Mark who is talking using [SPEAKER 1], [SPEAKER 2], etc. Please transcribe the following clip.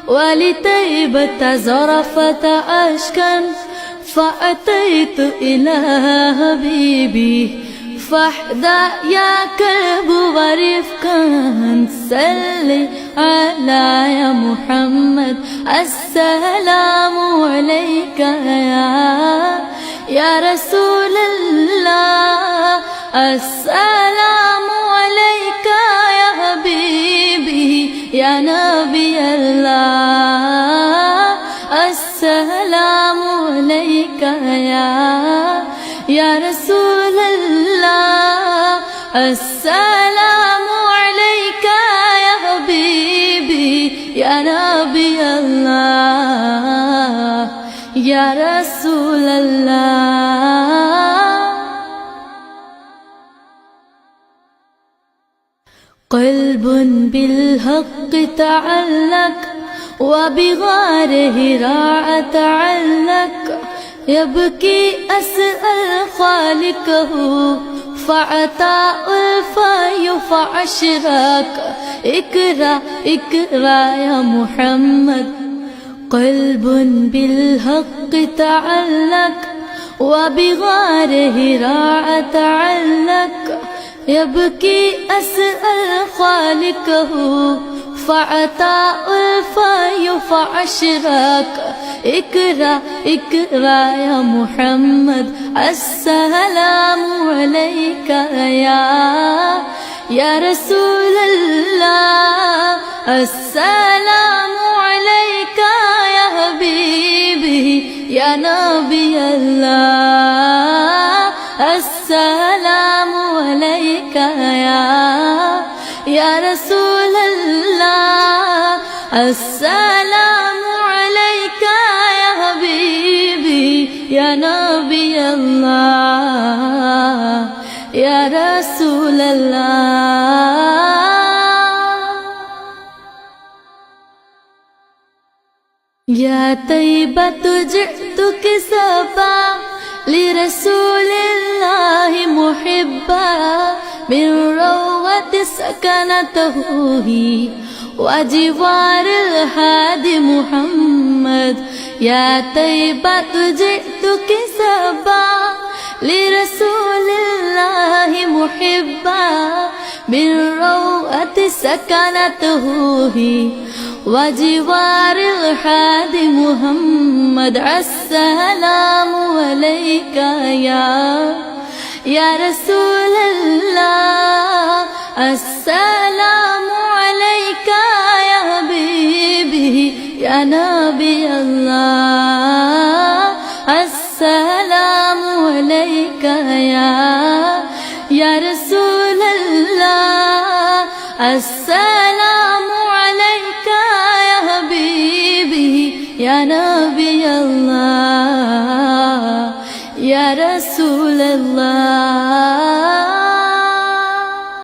[SPEAKER 1] ولطيبة زرفت أشكا فأتيت إلى حبيبي فاحدى يا كلب ورفقا صل على يا محمد السلام عليك يا رسول الله السلام عليك يا حبيبي يا نبي الله السلام عليك يا رسول الله السلام عليك يا حبيبي يا نبي الله يا رسول الله قلب بالحق تعلق وبغار هراء تعلق يبكي أسأل خالقه فعطاء الفي فأشرق اقرأ اقرأ يا محمد قلب بالحق تعلق وبغار هراء تعلق يبكي أسأل خالقه فعطاء الفي فأشرق اقرأ اقرأ يا محمد السلام عليك يا رسول الله السلام عليك يا حبيبي يا نبي الله السلام عليك يا رسول الله السلام عليك يا حبيبي يا نبي الله يا رسول الله يا طيبة جئتك سبا لرسول الله محبا من روة سكنته هي وجوار الهادي محمد يا طيبة جئتك سبا لرسول الله محبا من روة سكنته هي وجوار الهادي محمد السلام عليك يا رسول الله السلام عليك يا حبيبي يا نبي الله السلام عليك يا رسول الله السلام عليك يا حبيبي يا نبي الله يا رسول الله